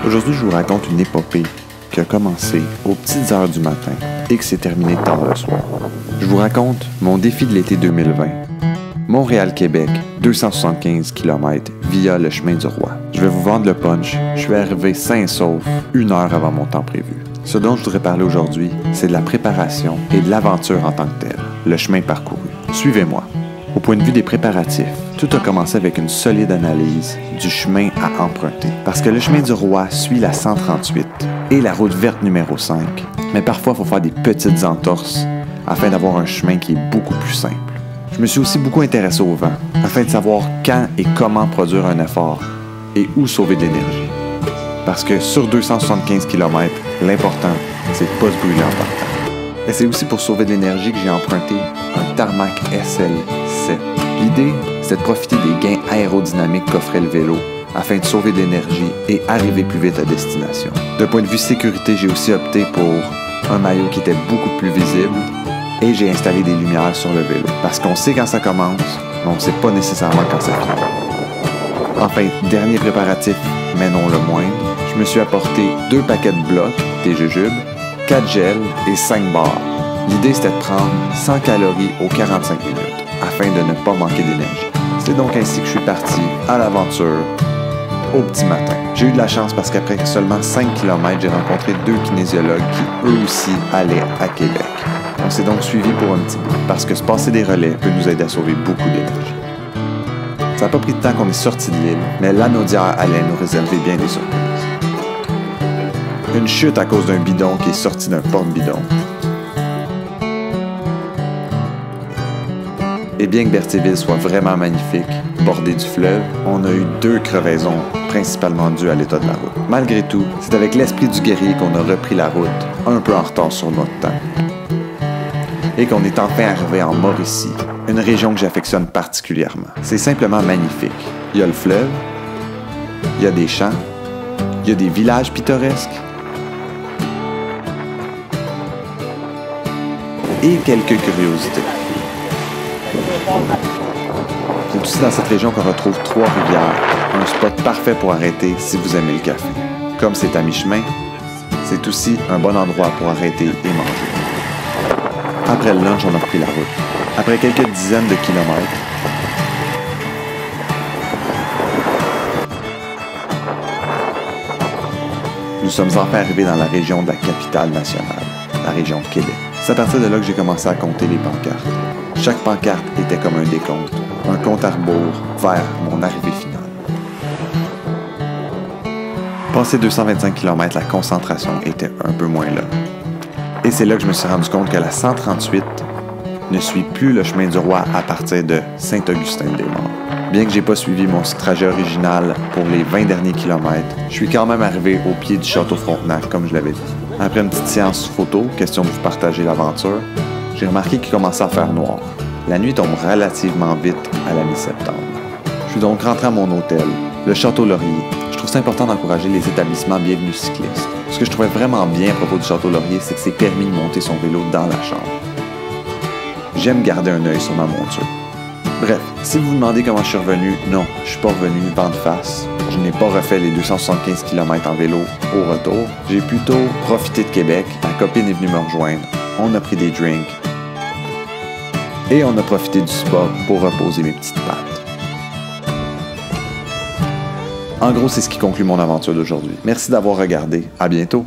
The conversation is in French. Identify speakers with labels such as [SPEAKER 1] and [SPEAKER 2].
[SPEAKER 1] Aujourd'hui, je vous raconte une épopée qui a commencé aux petites heures du matin et qui s'est terminée tard le soir. Je vous raconte mon défi de l'été 2020. Montréal-Québec, 275 km via le chemin du roi. Je vais vous vendre le punch. Je suis arrivé sain et sauf 1 heure avant mon temps prévu. Ce dont je voudrais parler aujourd'hui, c'est de la préparation et de l'aventure en tant que telle, le chemin parcouru. Suivez-moi. Au point de vue des préparatifs, tout a commencé avec une solide analyse du chemin à emprunter. Parce que le chemin du roi suit la 138 et la route verte numéro 5. Mais parfois, il faut faire des petites entorses afin d'avoir un chemin qui est beaucoup plus simple. Je me suis aussi beaucoup intéressé au vent, afin de savoir quand et comment produire un effort et où sauver de l'énergie. Parce que sur 275 km, l'important, c'est de ne pas se brûler en partant. Et c'est aussi pour sauver de l'énergie que j'ai emprunté un Tarmac SL7. L'idée, c'est de profiter des gains aérodynamiques qu'offrait le vélo afin de sauver de l'énergie et arriver plus vite à destination. D'un point de vue sécurité, j'ai aussi opté pour un maillot qui était beaucoup plus visible et j'ai installé des lumières sur le vélo. Parce qu'on sait quand ça commence, mais on ne sait pas nécessairement quand ça finit. Enfin, dernier préparatif, mais non le moindre, je me suis apporté 2 paquets de blocs, des jujubes, 4 gels et 5 barres. L'idée, c'était de prendre 100 calories aux 45 minutes, afin de ne pas manquer d'énergie. C'est donc ainsi que je suis parti à l'aventure au petit matin. J'ai eu de la chance parce qu'après seulement 5 km, j'ai rencontré 2 kinésiologues qui, eux aussi, allaient à Québec. On s'est donc suivi pour un petit bout, parce que se passer des relais peut nous aider à sauver beaucoup d'énergie. Ça n'a pas pris de temps qu'on est sorti de l'île, mais l'Anaudière allait nous réserver bien des surprises. Une chute à cause d'un bidon qui est sorti d'un porte-bidon. Et bien que Berthierville soit vraiment magnifique, bordé du fleuve, on a eu 2 crevaisons, principalement dues à l'état de la route. Malgré tout, c'est avec l'esprit du guerrier qu'on a repris la route, un peu en retard sur notre temps. Et qu'on est enfin arrivé en Mauricie, une région que j'affectionne particulièrement. C'est simplement magnifique. Il y a le fleuve, il y a des champs, il y a des villages pittoresques et quelques curiosités. C'est aussi dans cette région qu'on retrouve 3 rivières, un spot parfait pour arrêter si vous aimez le café. Comme c'est à mi-chemin, c'est aussi un bon endroit pour arrêter et manger. Après le lunch, on a repris la route. Après quelques dizaines de kilomètres, nous sommes enfin arrivés dans la région de la capitale nationale, la région de Québec. C'est à partir de là que j'ai commencé à compter les pancartes. Chaque pancarte était comme un décompte, un compte à rebours vers mon arrivée finale. Passé 225 km, la concentration était un peu moins là. Et c'est là que je me suis rendu compte que la 138 ne suit plus le chemin du roi à partir de Saint-Augustin-des-Monts. Bien que j'ai pas suivi mon trajet original pour les 20 derniers kilomètres, je suis quand même arrivé au pied du château Frontenac, comme je l'avais dit. Après une petite séance photo, question de vous partager l'aventure, j'ai remarqué qu'il commençait à faire noir. La nuit tombe relativement vite à la mi-septembre. Je suis donc rentré à mon hôtel, le Château Laurier. Je trouve ça important d'encourager les établissements Bienvenue cyclistes. Ce que je trouvais vraiment bien à propos du Château Laurier, c'est que c'est permis de monter son vélo dans la chambre. J'aime garder un œil sur ma monture. Bref, si vous vous demandez comment je suis revenu, non, je suis pas revenu vent de face. Je n'ai pas refait les 275 km en vélo au retour. J'ai plutôt profité de Québec. Ma copine est venue me rejoindre. On a pris des drinks. Et on a profité du spa pour reposer mes petites pattes. En gros, c'est ce qui conclut mon aventure d'aujourd'hui. Merci d'avoir regardé. À bientôt.